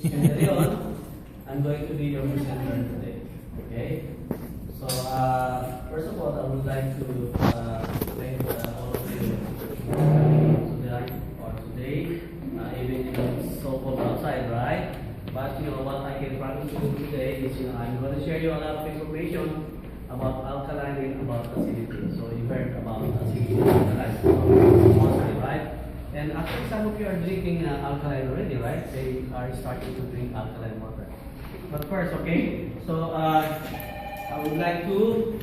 Leon, I'm going to be your presenter today. Okay? So, first of all, I would like to thank all of you tonight or today, even it's so cold outside, right? But what I can promise you today is I'm going to share you a lot of information about alkaline and about acidity. So you heard about acidity and alkaline, mostly, right? And actually, some of you are drinking alkaline already, right? They are starting to drink alkaline water. But first, okay, so I would like to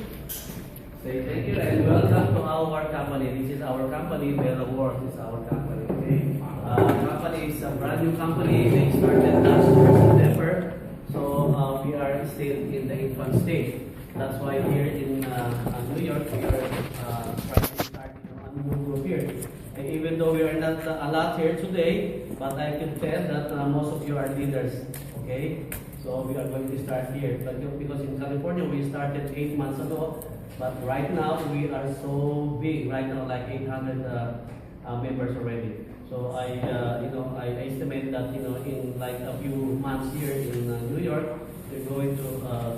say thank you and welcome to our company. This is our company, Bella World is our company, okay? Company is a brand new company. They started last September. So we are still in the infant stage. That's why here in New York, we are trying to start a new group here. And even though we are not a lot here today, but I can tell that most of you are leaders, okay? So we are going to start here. But because in California, we started 8 months ago, but right now we are so big. Right now, like 800 members already. So I estimate that in like a few months here in New York, we're going to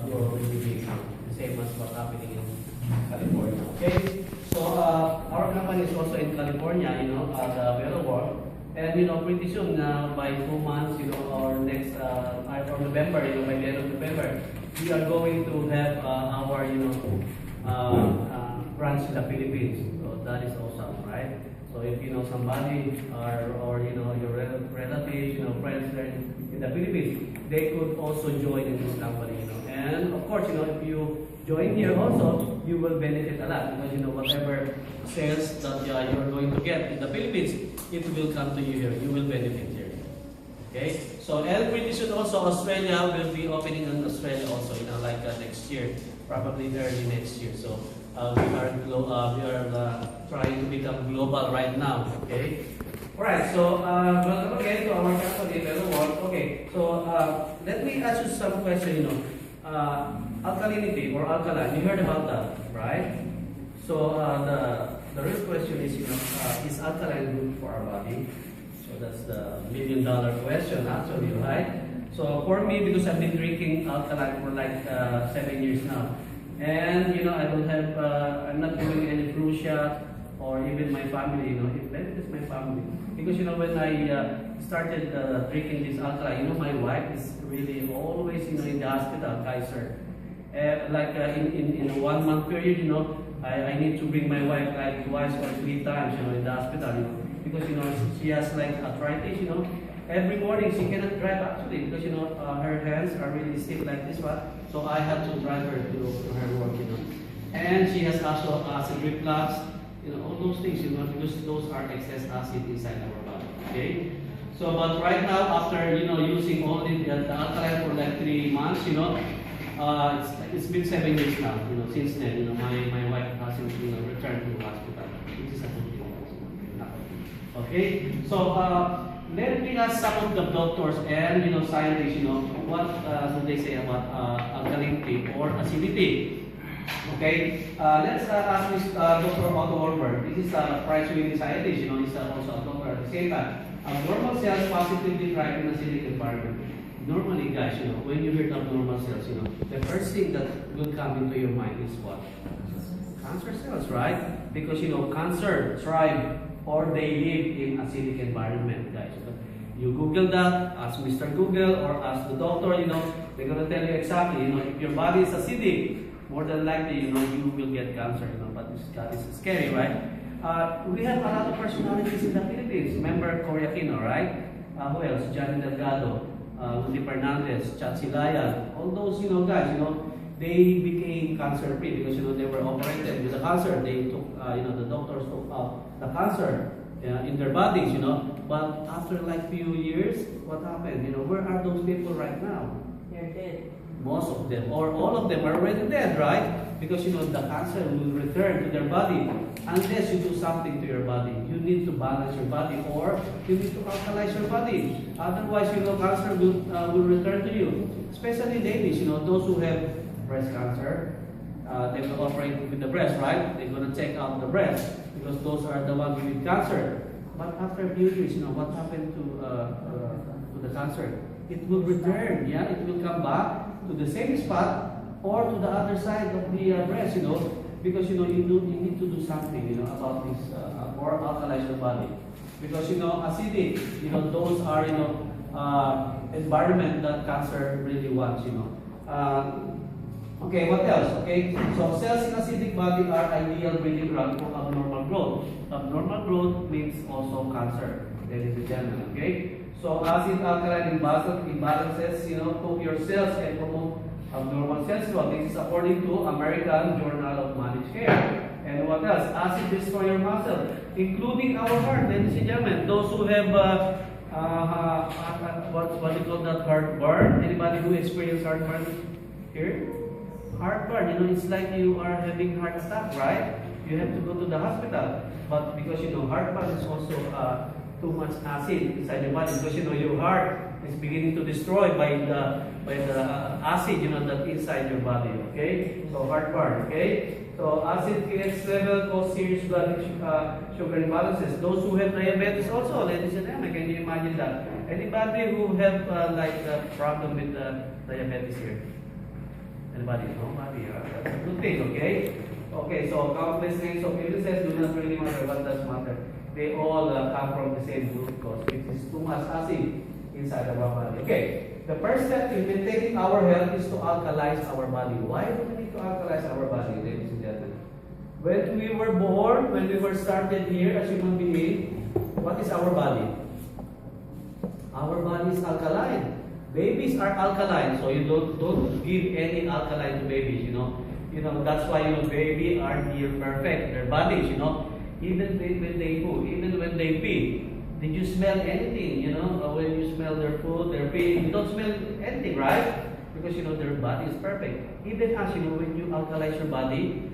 grow really big, the same as what's happening in California. Okay. So our company is also in California, at Bella World. And pretty soon, by 2 months, or next or November, by the end of November, we are going to have our branch in the Philippines. So that is awesome, right? So if you know somebody or your relatives, friends there in the Philippines, they could also join in this company. And of course, if you join here also, you will benefit a lot because whatever sales that you are going to get in the Philippines, it will come to you here. You will benefit here. Okay. So and pretty soon also Australia will be opening in Australia also. Like next year, probably early next year. So we are trying to become global right now. Okay. Alright, so welcome again to our company, Bella World. Okay, so let me ask you some question. Alkalinity or alkaline, you heard about that, right? So the real question is alkaline good for our body? So that's the million-dollar question actually, right? So for me, because I've been drinking alkaline for like 7 years now, and I don't have, I'm not doing any flu shot or even my family, it is my family. Because when I started drinking this alkaline, my wife is really always in the hospital, Kaiser. Like in 1 month period, I need to bring my wife like twice or 3 times, in the hospital, because she has like arthritis, Every morning she cannot drive actually because her hands are really stiff like this one. So I have to drive her to her work, And she has also acid reflux, all those things, because those are excess acid inside our body. Okay. So but right now after using only the alkaline for like 3 months, it's been 7 years now. Since then, my wife hasn't returned to the hospital, which is a good thing. Okay. So let me ask some of the doctors and scientists, what do they say about alkalinity or acidity? Okay, let's ask this Dr. Otto Warburg. This is a Price-winning scientist. He's also a doctor at the same time. Abnormal cells positively thrive in acidic environment. Normally, guys, when you hear abnormal cells, the first thing that will come into your mind is what? Cancer cells, right? Because cancer thrive or they live in acidic environment, guys. You Google that, ask Mr. Google or ask the doctor, they're gonna tell you exactly, if your body is acidic, more than likely, you will get cancer, but it's scary, right? We have a lot of personalities in the Philippines. Remember Cory Aquino, right? Who else? Johnny Delgado, Rudy Fernandez, Chat Silayan, all those, guys, they became cancer-free because, they were operated with the cancer. They took, the doctors took out the cancer in their bodies, But after like few years, what happened? Where are those people right now? They're dead. Most of them, or all of them are already dead, right? Because the cancer will return to their body unless you do something to your body. You need to balance your body, or you need to alkalize your body. Otherwise, cancer will return to you. Especially ladies, those who have breast cancer, they will operate with the breast, right? They're gonna take out the breast because those are the ones with cancer. But after a few years, what happened to the cancer? it will return. Yeah, it will come back to the same spot or to the other side of the breast, because you need to do something, about this or alkalize your body, because acidic, those are environment that cancer really wants, Okay, what else? Okay, so cells in acidic body are ideal breeding ground for abnormal growth. Abnormal growth means also cancer, ladies and gentlemen. Okay, so acid alkaline imbalances, cook your cells and promote abnormal cells growth. This is according to American Journal of Managed Care. And what else? Acid destroy your muscle, including our heart, ladies and gentlemen. Those who have what do you call that, heartburn? Anybody who experience heartburn here? Heartburn, it's like you are having heart attack, right? You have to go to the hospital. But because heartburn is also too much acid inside your body, because your heart is beginning to destroy by the acid, that inside your body. Okay, so heartburn. Okay, so acid pH level cause serious blood sugar imbalances. Those who have diabetes also, ladies and gentlemen, can you imagine that? Anybody who have problem with diabetes here? Anybody? Nobody. That's a good thing, okay? Okay, so countless names of illnesses do not really matter. What does matter? They all come from the same root cause, which is too much acid inside our body. Okay, the first step in maintaining our health is to alkalize our body. Why do we need to alkalize our body, ladies and gentlemen? When we were born, when we were started here as human being, what is our body? Our body is alkaline. Babies are alkaline, so you don't give any alkaline to babies. That's why baby are near perfect. Their bodies, even when they poo, even when they pee. Did you smell anything? When you smell their food, their pee, you don't smell anything, right? Because their body is perfect. Even as when you alkalize your body,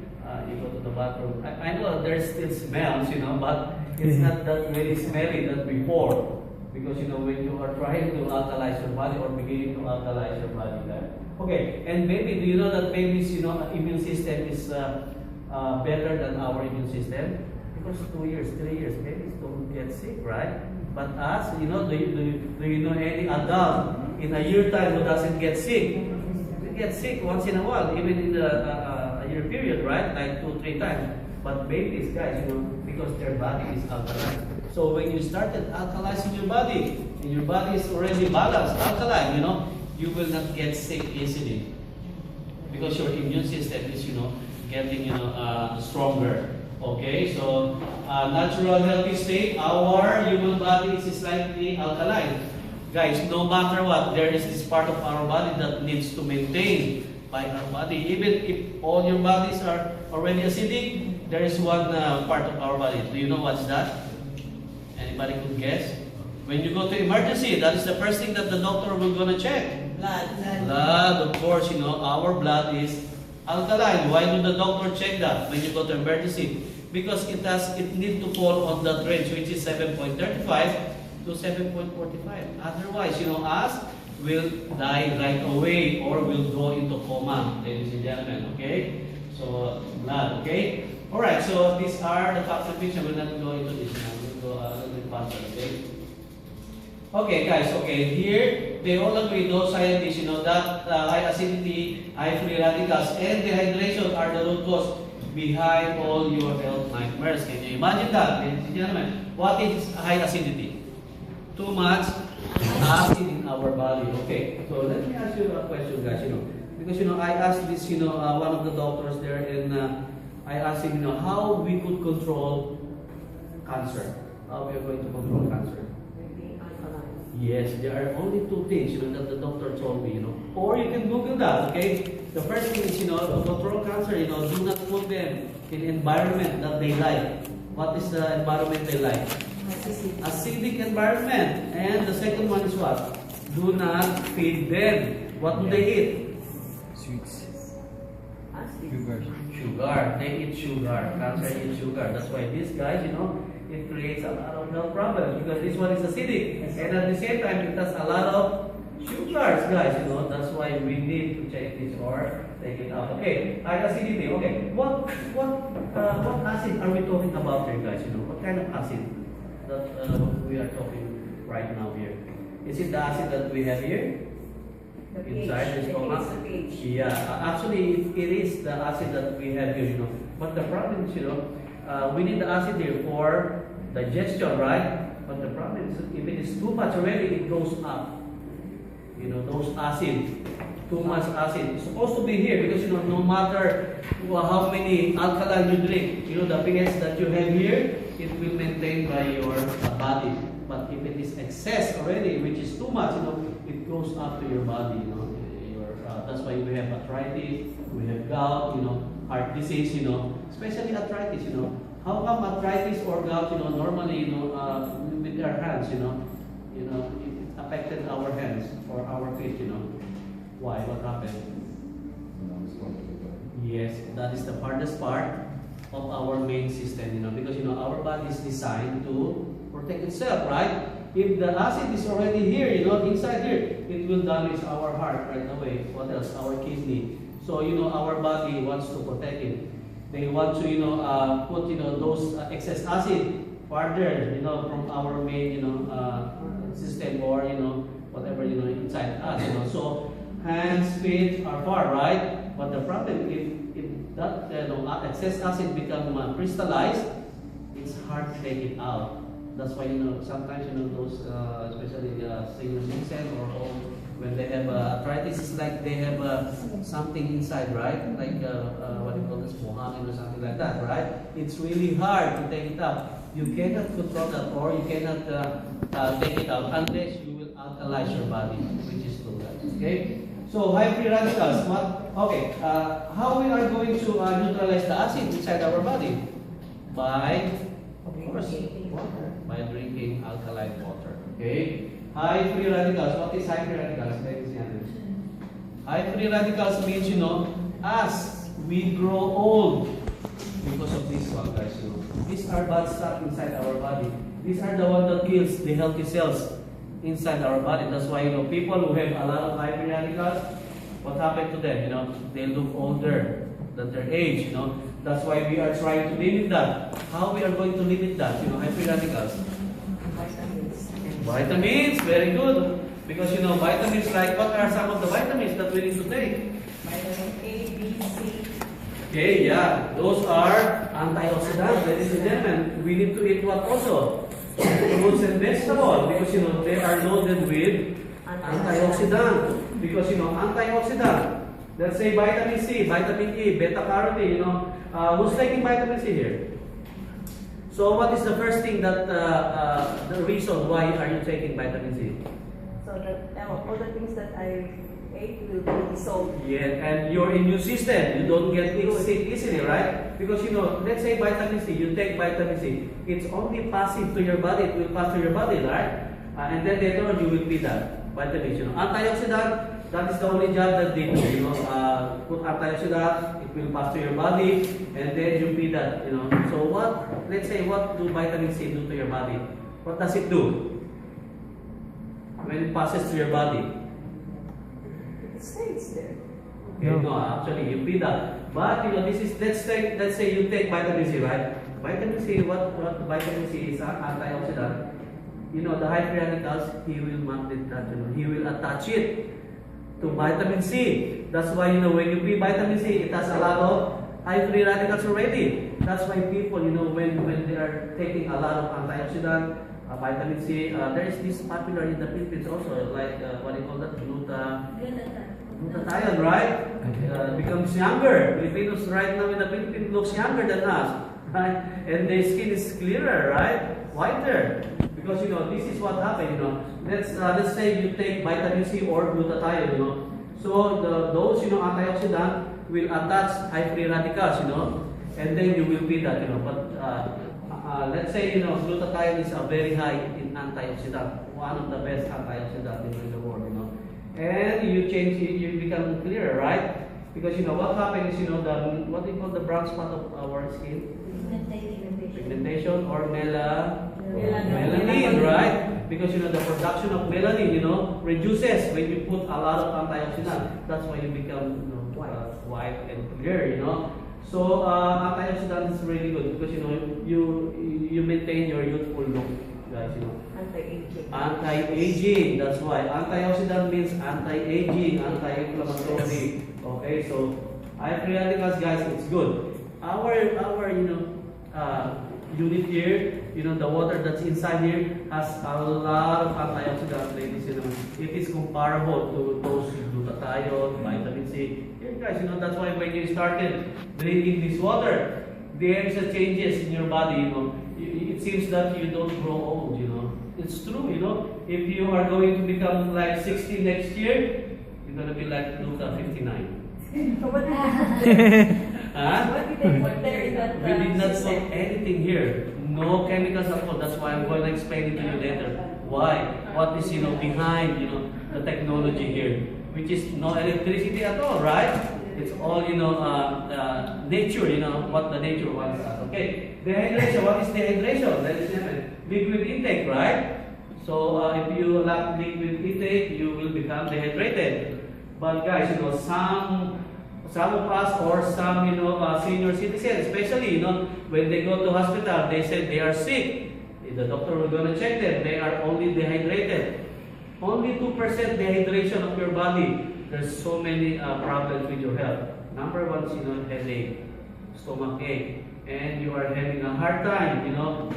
you go to the bathroom. I know there's still smells, but it's not that really smelly than before. Because when you are trying to alkalize your body or beginning to alkalize your body, right? Okay, and baby, do you know that babies, immune system is better than our immune system? Because 2 years, 3 years, babies don't get sick, right? But us, do you know any adult in a year time who doesn't get sick? They get sick once in a while, even in a year period, right? Like 2-3 times. But babies, guys, because their body is alkaline. So when you started alkalizing your body, and your body is already balanced, alkaline, you will not get sick easily. Because your immune system is, getting, stronger. Okay, so natural healthy state, our human body is slightly alkaline. Guys, no matter what, there is this part of our body that needs to maintain by our body. Even if all your bodies are already acidic, there is one part of our body. Do you know what's that? Anybody could guess? When you go to emergency, that is the first thing that the doctor will gonna check. Blood, of course, our blood is alkaline. Why do the doctor check that when you go to emergency? Because it needs to fall on that range, which is 7.35 to 7.45. Otherwise, us will die right away or will go into coma, ladies and gentlemen. Okay? So, blood, okay? Alright, so these are the facts and features. We'll not go into this now. We'll go a little bit faster, okay? Okay, guys, okay. Here, they all agree, those scientists, that high acidity, high free radicals, and dehydration are the root cause behind all your health nightmares. Can you imagine that, ladies and gentlemen? What is high acidity? Too much acid in our body. Okay, so let me ask you a question, guys. Because I asked this, one of the doctors there, and I asked him, how we could control cancer. How we are going to control cancer? Yes, there are only 2 things, that the doctor told me, Or you can Google that, okay? The first thing is, to control cancer, do not put them in environment that they like. What is the environment they like? Acidic environment. And the second one is what? Do not feed them. What do they eat? Sweets. Sugar. They eat sugar. Cancer eats sugar. That's why these guys, it creates a lot of health problems because this one is acidic. And at the same time, it has a lot of sugars, guys. That's why we need to check this or take it out. Okay, high acidity. Okay, what acid are we talking about here, guys? What kind of acid that we are talking right now here? Is it the acid that we have here? The Inside the pH. stomach? It's the pH. Yeah, actually it is the acid that we have here, But the problem is, we need the acid here for digestion, right? But the problem is, if it is too much already, it goes up. Those acid, too much acid. It's supposed to be here because, no matter how many alkaline you drink, the pH that you have here, it will maintain by your body. But if it is excess already, which is too much, it goes up to your body, that's why we have arthritis, we have gout, heart disease, especially arthritis, How come arthritis or gout, normally, with our hands, it affected our hands or our feet, Why? What happened? Yes, that is the hardest part of our main system, because, our body is designed to protect itself, right? If the acid is already here, inside here, it will damage our heart right away. What else? Our kidney. So, our body wants to protect it. They want to, put, those excess acid farther, from our main, system or, whatever, inside us, So, hands, feet are far, right? But the problem, if that, excess acid become crystallized, it's hard to take it out. That's why, sometimes, those, especially senior citizen or old, when they have arthritis, it's like they have something inside, right? Like, what do you call this, mohangin or something like that, right? It's really hard to take it out. You cannot control that or you cannot take it out unless you will alkalize your body, which is true, okay? So, high free radicals, okay, how we are going to neutralize the acid inside our body? By, of course, water. By drinking alkaline water. Okay? High free radicals. What is high free radicals? High free radicals means, as we grow old, because of this one, guys, these are bad stuff inside our body. These are the one that kills the healthy cells inside our body. That's why, people who have a lot of high free radicals, what happened to them? They look older than their age, That's why we are trying to limit that. How we are going to limit that? High free radicals. Vitamins, very good. Because vitamins, like what are some of the vitamins that we need to take? Vitamin A, B, C. Okay, yeah. Those are antioxidants, ladies and gentlemen. We need to eat what also? Fruits and vegetables. Because they are loaded with antioxidant. Because antioxidant. Let's say vitamin C, vitamin E, beta carotene, who's taking vitamin C here? So what is the first thing that, the reason why are you taking vitamin C? So all the things that I ate will be dissolved. Yeah, and your immune system, you don't get sick easily, right? Because let's say vitamin C, you take vitamin C, it's only passing to your body, it will pass to your body, right? And then later on you will be that vitamins, Antioxidant, that is the only job that they do, put antioxidant, it will pass to your body, and then you feed that, So let's say, what do vitamin C do to your body? What does it do when it passes to your body? It stays there. Okay, no, actually you feed that. But this is, let's say you take vitamin C, right? Vitamin C, what vitamin C is, antioxidant. The high free radicals, he will magnet that, he will attach it to vitamin C. That's why, when you feed vitamin C, it has a lot of high free radicals already. That's why people, when they are taking a lot of antioxidant, vitamin C, there is this popular in the Philippines also, like, what do you call that? Glutathione, right? Becomes younger. Filipinos right now in the Philippines looks younger than us, right? And their skin is clearer, right? Whiter. Because this is what happened. Let's say you take vitamin C or glutathione. So those antioxidant will attach high free radicals. And then you will be that. But let's say glutathione is a very high in antioxidant, one of the best antioxidant in the world. And you change it, you become clearer, right? Because what happens is what we call the brown spot of our skin, pigmentation or melanin, right? Because the production of melanin, reduces when you put a lot of antioxidant. That's why you become white and clear, So antioxidant is really good because you maintain your youthful look. guys, you know? Anti-aging. Anti-aging, that's why. Antioxidant means anti-aging, anti-inflammatory. Okay, so I creaticals, guys, it's good. Our unit here, the water that's inside here has a lot of antioxidant, ladies, It is comparable to those glutathione, vitamin C. Here, guys, that's why when you started drinking this water, there is a changes in your body, It seems that you don't grow old, It's true, If you are going to become like 60 next year, you're going to be like Luca 59. So what did Huh? what did they put there in that? We did not put system? anything here. No chemicals at all. That's why I'm going to explain it to you later. Why? What is behind the technology here, which is no electricity at all, right? It's all nature. What the nature wants us. Okay. Dehydration. What is dehydration? That is liquid intake, right? So if you lack liquid intake, you will become dehydrated. But guys, some of us or some senior citizens, especially when they go to hospital, they say they are sick. The doctor will gonna check them. They are only dehydrated. Only 2% dehydration of your body. There's so many problems with your health. Number one is headache, stomach ache, and you are having a hard time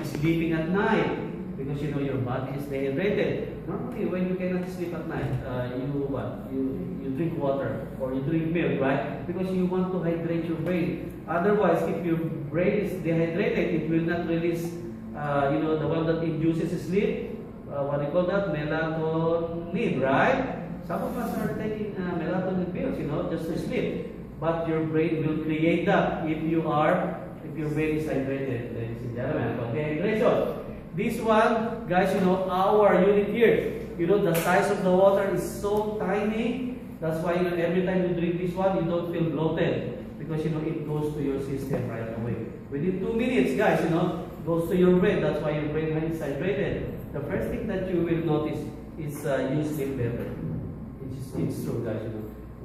sleeping at night because your body is dehydrated. Normally, when you cannot sleep at night, you drink water or you drink milk, right? Because you want to hydrate your brain. Otherwise, if your brain is dehydrated, it will not release, the one that induces sleep. What do you call that? Melatonin, right? Some of us are taking melatonin pills, just to sleep. But your brain will create that if your brain is hydrated, ladies and gentlemen. So dehydration. This one, guys, our unit here, the size of the water is so tiny. That's why every time you drink this one, you don't feel bloated because it goes to your system right away. Within 2 minutes, guys, goes to your brain. That's why your brain is hydrated. The first thing that you will notice is you sleep better. It's true, guys.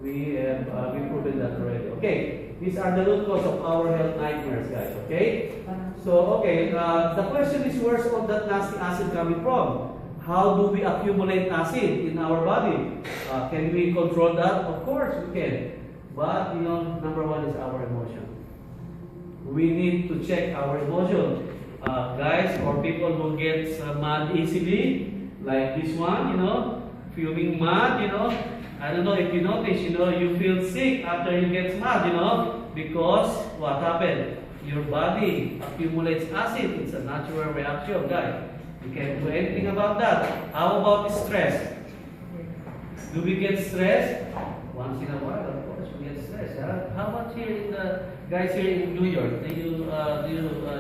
We have proven that already. Okay, these are the root cause of our health nightmares, guys. Okay. So, the question is, where's all that nasty acid coming from? How do we accumulate acid in our body? Can we control that? Of course we can. But, number one is our emotion. We need to check our emotion. Guys, or people who get mad easily, like this one, feeling mad, I don't know if you notice, you feel sick after you get mad, because what happened? Your body accumulates acid. It's a natural reaction, guys. You can't do anything about that. How about stress? Do we get stressed? Once in a while, of course, we get stressed. Huh? How about here in the guys here in New York? Do you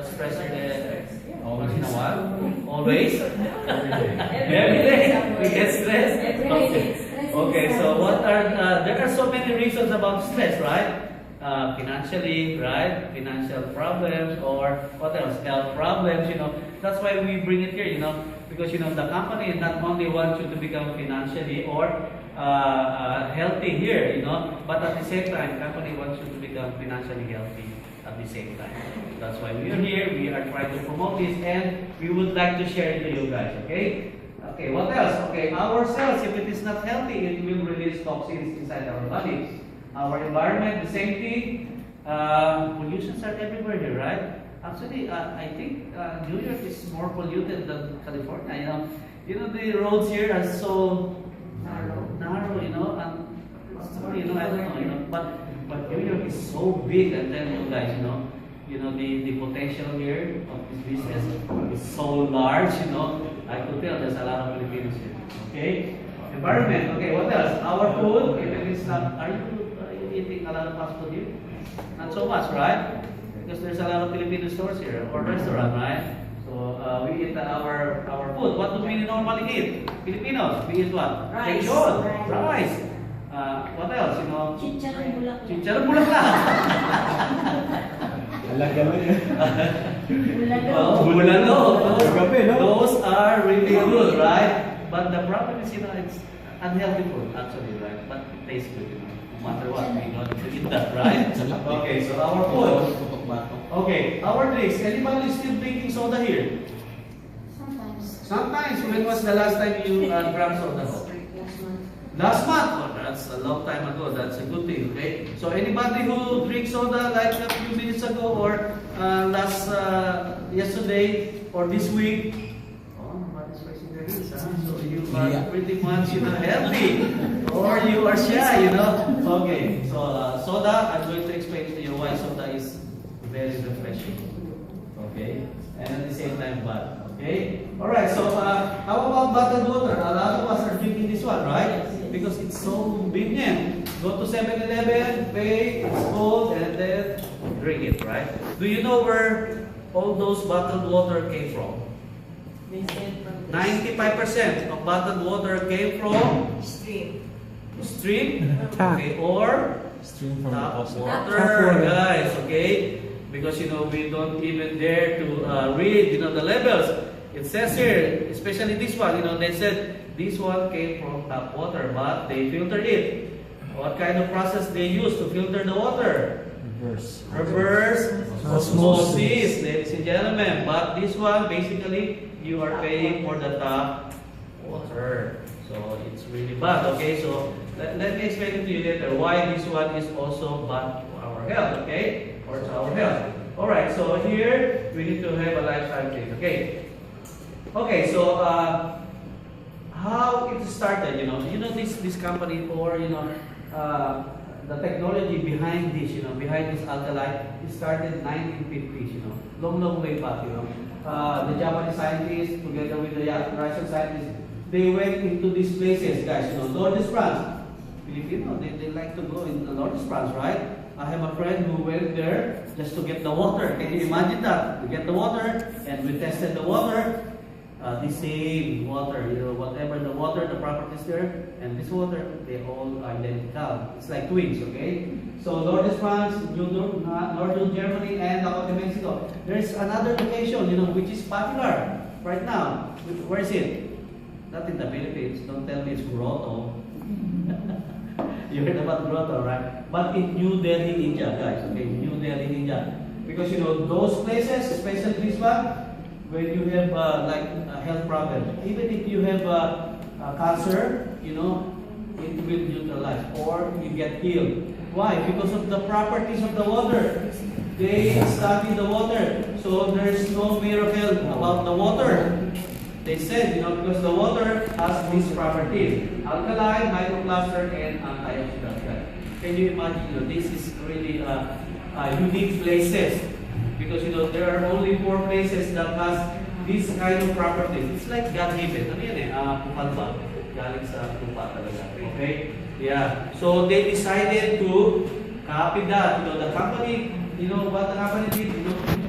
stress once in a while? Always? Every day? We get stressed? Okay, so there are so many reasons about stress, right? Financially, right? Financial problems, or what else? Health problems, That's why we bring it here, because the company not only wants you to become financially or healthy here, but at the same time, company wants you to become financially healthy at the same time. That's why we are here. We are trying to promote this, and we would like to share it to you guys. Okay. Okay. What else? Okay. Our cells, if it is not healthy, it will release toxins inside our bodies. Our environment, the same thing. Pollutions are everywhere here, right? Actually, I think New York is more polluted than California. The roads here are so narrow, and sorry, I don't know, but New York is so big. I tell you guys, the potential here of this business is so large. I could tell there's a lot of Filipinos here. Okay, environment. Okay, what else? Our food. If it is not, are you eating a lot of fast food here? Not so much, right? Because there's a lot of Filipino stores here or restaurant, right? So we eat our food. What do we normally eat? Filipinos, we eat what? Rice. Lechon, rice. What else? Chicharon bulaklak. Chicharon bulaklak. Bulalo. Those are really good, right? But the problem is, it's unhealthy food actually, right? But it tastes good, No matter what, we got to eat that, right? Okay, so our food. Okay, our drinks. Anybody still drinking soda here? Sometimes. Sometimes, when was the last time you drank soda? Last month. Oh, that's a long time ago. That's a good thing, okay? So anybody who drinks soda like a few minutes ago or yesterday or this week, oh, nobody's raising their hands, huh? So you are pretty much, healthy or you are shy, Okay, so soda, I'm going to explain to you why soda is very refreshing, okay? And at the same time bad. Okay? Alright, so how about bottled water? A lot of us are drinking this one, right? Because it's so convenient. Go to 7-Eleven, pay, it's cold, and then drink it, right? Do you know where all those bottled water came from? 95% of bottled water came from stream? Tap. Okay, or Stream from tap the water, guys, okay? Because we don't even dare to read the levels. It says here, especially this one, they said this one came from tap water, but they filtered it. What kind of process they use to filter the water? Reverse osmosis, ladies and gentlemen. But this one, basically, you are paying for the tap water. So it's really bad, okay? So let me explain it to you later why this one is also bad to our health, okay? Or to our health. Alright, so here we need to have a lifestyle change, okay? Okay, so how it started, this company or the technology behind this, behind this alkaline, it started 1950s, long way back, the Japanese scientists together with the Russian scientists, they went into these places, guys, Lourdes, France. Filipino, they like to go in Lourdes, France, right? I have a friend who went there just to get the water. Can you imagine that? To get the water, and we tested the water. The same water, whatever the water, the properties there, and this water, they all identical. It's like twins, okay? So Lourdes, France, Northern Germany, and Dakota, Mexico. There's another location, which is popular right now. Where is it? Not in the Philippines. Don't tell me it's Grotto. You heard about Grotto, right? But in New Delhi, India, guys. Okay, New Delhi, India. Because those places, especially this one, when you have like a health problem, even if you have cancer, it will neutralize or you get healed. Why? Because of the properties of the water. They study the water, so there's no miracle about the water. They said, because the water has these properties: alkaline, hydrocluster, and antioxidant. Can you imagine? This is really unique places. Because there are only 4 places that has this kind of properties. It's like God given. Ano yan kupal ba? Galing sa lupa talaga. Okay? Yeah. So they decided to copy that. The company, what the company did,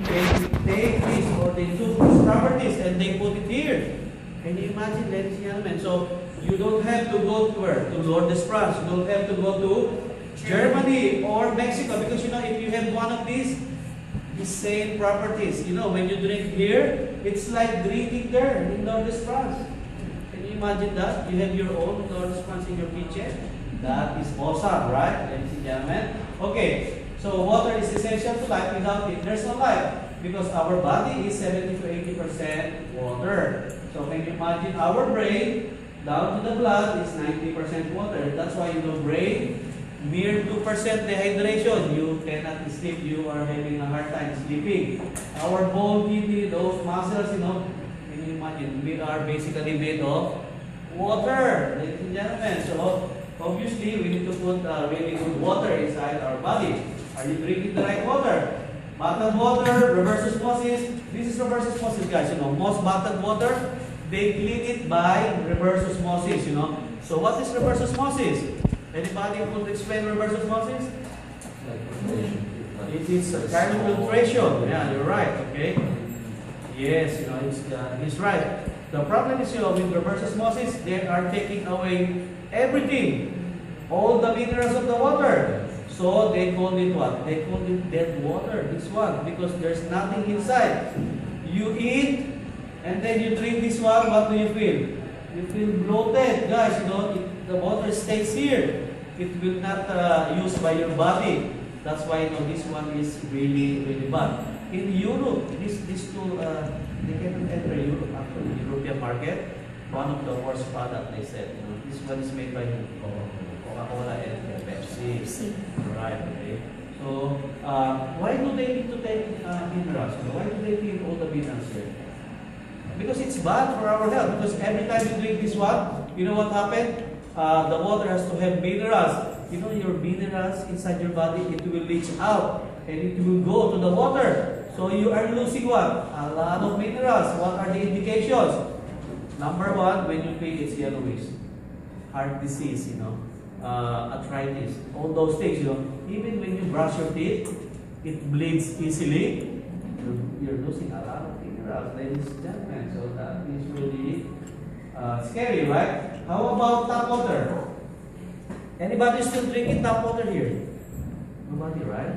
they take this or they took these properties and they put it here. Can you imagine, ladies and gentlemen? So you don't have to go to where? To Lourdes, France. You don't have to go to Germany or Mexico because if you have one of these, the same properties. When you drink here, it's like drinking there in Lourdes, France. Can you imagine that? You have your own Lourdes, France in your kitchen. That is awesome, right, ladies and gentlemen? Okay, so water is essential to life. Without it, there's no life. Because our body is 70 to 80% water. So can you imagine our brain, down to the blood, is 90% water. That's why brain, mere 2% dehydration, you cannot sleep, you are having a hard time sleeping. Our bone, kidney, those muscles, can you imagine, we are basically made of water, ladies and gentlemen. So, obviously, we need to put really good water inside our body. Are you drinking the right water? Bottled water, reverse osmosis. This is reverse osmosis, guys. Most bottled water, they clean it by reverse osmosis, So, what is reverse osmosis? Anybody could explain reverse osmosis? It is a kind of filtration. Yeah, you're right. Okay. Yes, he's right. The problem is, with reverse osmosis, they are taking away everything, all the minerals of the water. So they call it what? They call it dead water. This one, because there's nothing inside. You eat, and then you drink this one. What do you feel? You feel bloated, guys. The water stays here. It will not used by your body. That's why this one is really, really bad. In Europe, these two They cannot enter Europe, actually, European market. One of the worst product, they said. You know, this one is made by Coca-Cola and Pepsi. Right, okay. So, why do they need to take minerals? Why do they need all the minerals here? Because it's bad for our health. Because every time you drink this one, you know what happened? The water has to have minerals. You know, your minerals inside your body, it will leach out and it will go to the water. So you are losing what? A lot of minerals. What are the indications? Number one, when you pee, it's yellowish. Heart disease, you know, arthritis, all those things, you know. Even when you brush your teeth, it bleeds easily. You're losing a lot of minerals, ladies and gentlemen. So that is really scary, right? How about tap water? Anybody still drinking tap water here? Nobody, right?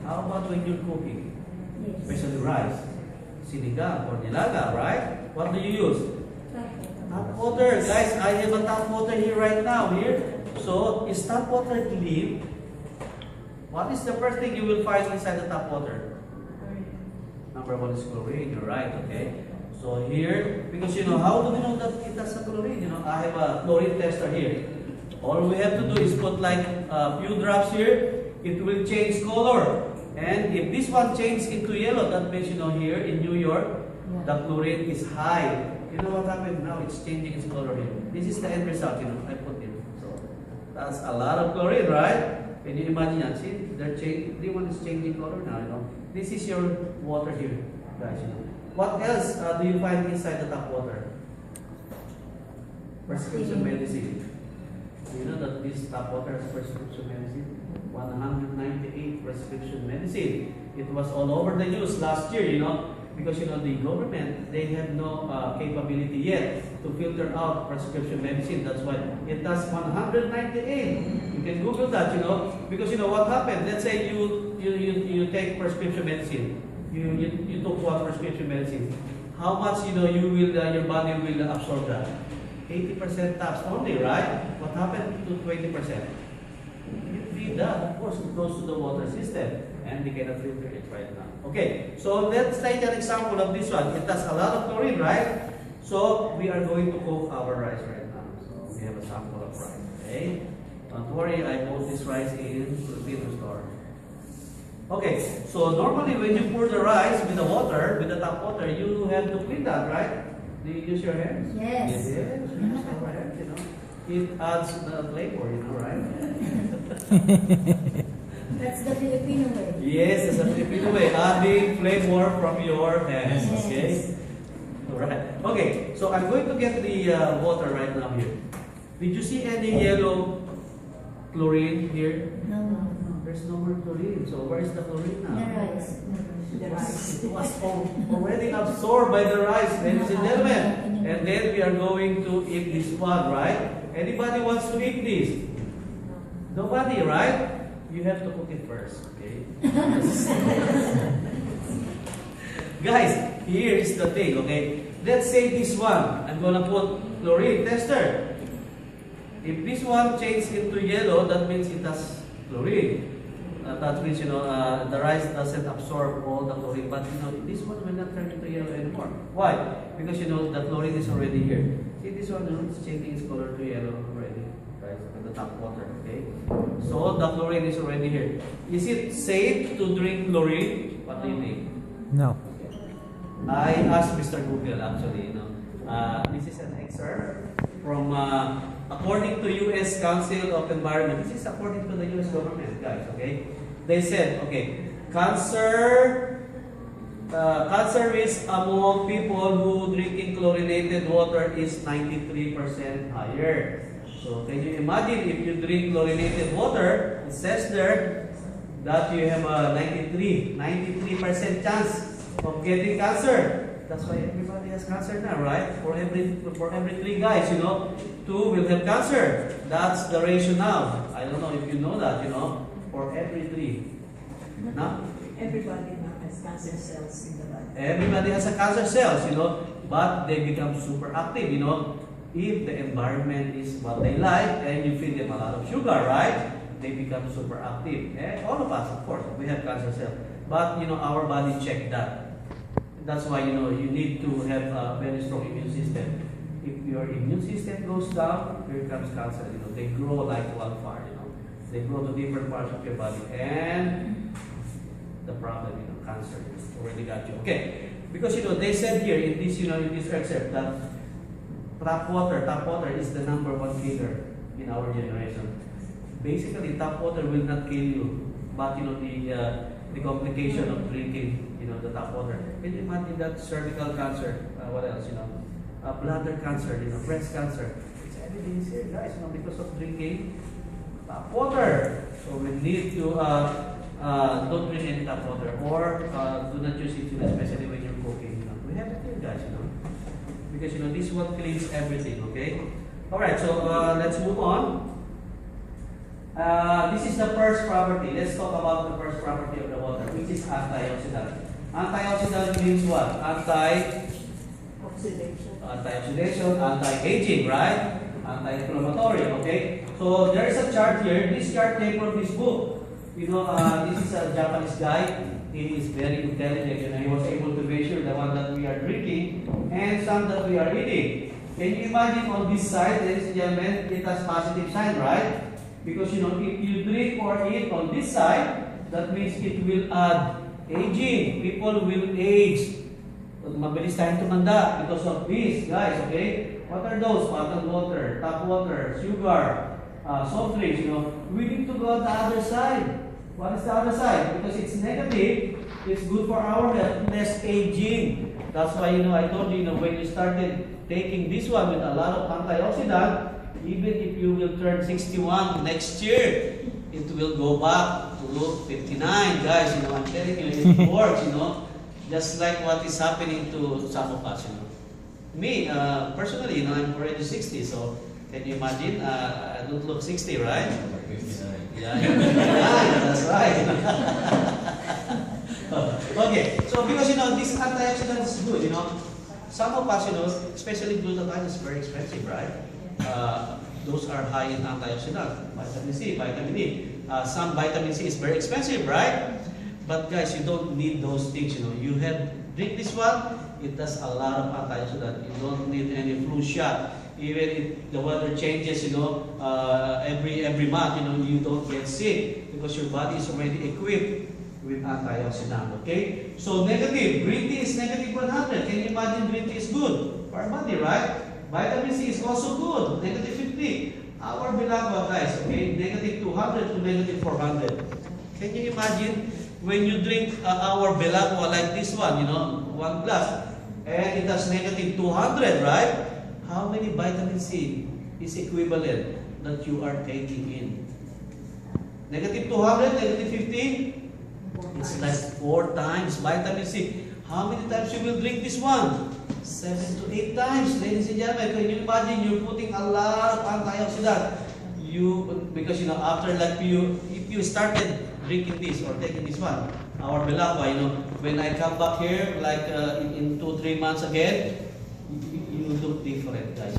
How about when you're cooking? Especially rice, sinigang or nilaga, right? What do you use? Tap water. Guys, I have a tap water here right now. Here. So, is tap water clean? What is the first thing you will find inside the tap water? Number one is chlorine. You're right, okay? So here, because you know, how do we know that it has a chlorine? You know, I have a chlorine tester here. All we have to do is put like a few drops here. It will change color. And if this one changes into yellow, that means, you know, here in New York, the chlorine is high. You know what happened now? It's changing its color here. This is the end result, you know, I put it. So, that's a lot of chlorine, right? Can you imagine that? See, the one is changing color now, you know. This is your water here, guys, you know. What else do you find inside the tap water? Prescription medicine. You know that this tap water has prescription medicine? 198 prescription medicine. It was all over the news last year, you know, because, you know, the government, they have no capability yet to filter out prescription medicine. That's why it has 198. You can Google that, you know, because, you know, what happened? Let's say you take prescription medicine. You took one prescription medicine. How much, you know, your body will absorb that? 80% taps only, right? What happened to 20%? You feed that, of course, it goes to the water system, and we cannot filter it right now. Okay, so let's take an example of this one. It has a lot of chlorine, right? So we are going to cook our rice right now. So we have a sample of rice. Okay, don't worry, I bought this rice in Filipino store. Okay, so normally when you pour the rice with the water, with the tap water, you have to clean that, right? Do you use your hands? Yes. Yes, you use our hands, you know. It adds the flavor, you know, right? That's the Filipino way. Yes, it's a Filipino way. Adding flavor from your hands, okay? Alright. Okay, so I'm going to get the water right now here. Did you see any yellow chlorine here? No. There's no more chlorine. So where is the chlorine now? The rice. It was already absorbed by the rice, ladies and gentlemen. And then we are going to eat this one, right? Anybody wants to eat this? Nobody, right? You have to cook it first, okay? Guys, here is the thing, okay? Let's say this one, I'm gonna put chlorine tester. If this one changes into yellow, that means it has chlorine. That means, you know, the rice doesn't absorb all the chlorine, but, you know, this one will not turn into yellow anymore. Why? Because, you know, the chlorine is already here. See this one, you know, it's changing its color to yellow already, right? With the tap water, okay? So the chlorine is already here. Is it safe to drink chlorine? What do you think? No. I asked Mr. Google, actually, you know. This is an excerpt from, according to U.S. Council of Environment. This is according to the U.S. government, guys, okay? They said, okay, cancer risk among people who drinking chlorinated water is 93% higher. So can you imagine if you drink chlorinated water, it says there that you have a 93% chance of getting cancer. That's why everybody has cancer now, right? For every 3 guys, you know, 2 will have cancer. That's the ratio now. I don't know if you know that, you know, for every 3. No? Everybody now has cancer cells in the body. Everybody has a cancer cells, you know, but they become super active, you know. If the environment is what they like and you feed them a lot of sugar, right? They become super active. All of us, of course, we have cancer cells. But, you know, our body check that. That's why you need to have a very strong immune system. If your immune system goes down, here comes cancer. They grow like wildfire. They grow to different parts of your body, and the problem, cancer already got you. Okay, because they said here in this, in this excerpt that tap water is the number one killer in our generation. Basically, tap water will not kill you, but the complication of drinking, the tap water. Can you imagine that cervical cancer? What else? Bladder cancer, breast cancer. It's everything is here, guys. Because of drinking tap water. So we need to don't drink any tap water, or do not use it, especially when you're cooking. We have it here, guys. Because this one cleans everything. Okay. All right. So let's move on. This is the first property. Let's talk about the first property of the water, which is antioxidant. Antioxidant means what? Antioxidation, anti-aging, right? Anti-inflammatory, okay? So there is a chart here. This chart came from this book. This is a Japanese guy. He is very intelligent, and he was able to measure the one that we are drinking and some that we are eating. Can you imagine on this side, ladies and gentlemen, it has positive sign, right? Because if you drink or eat on this side, that means it will add aging. People will age. Mabilis tayong tumanda because of this, guys, okay? What are those? Bottled water, tap water, sugar, soft drinks, We need to go on the other side. What is the other side? Because it's negative, it's good for our health, less aging. That's why, I told you, when you started taking this one with a lot of antioxidant, even if you will turn 61 next year, it will go back to 59, guys. I'm telling you, it works, Just like what is happening to some of us, Me, personally, I'm already 60, so can you imagine? I don't look 60, right? Yeah, that's right. Okay, so because this antioxidant is good, some of us, especially glutathione is very expensive, right? Those are high in antioxidant, vitamin C, vitamin E. Some vitamin C is very expensive, right? But guys, you don't need those things, You drink this one, it does a lot of antioxidant. You don't need any flu shot. Even if the weather changes, every month, you don't get sick because your body is already equipped with antioxidant. Okay? So negative, green tea is negative 100. Can you imagine green tea is good for our body, right? Vitamin C is also good, negative 50. Our Bilagwa, guys, okay, negative 200 to negative 400. Can you imagine? When you drink our Belagwa like this one, 1 glass, and it has negative 200, right? How many vitamin C is equivalent that you are taking in? Negative 200, negative 50? It's like 4 times vitamin C. How many times you will drink this one? 7 to 8 times, ladies and gentlemen. Can you imagine you're putting a lot of antioxidant? Because after if you started drinking this or taking this one, our Belagwa, when I come back here, like in 2-3 months again, you look different, guys.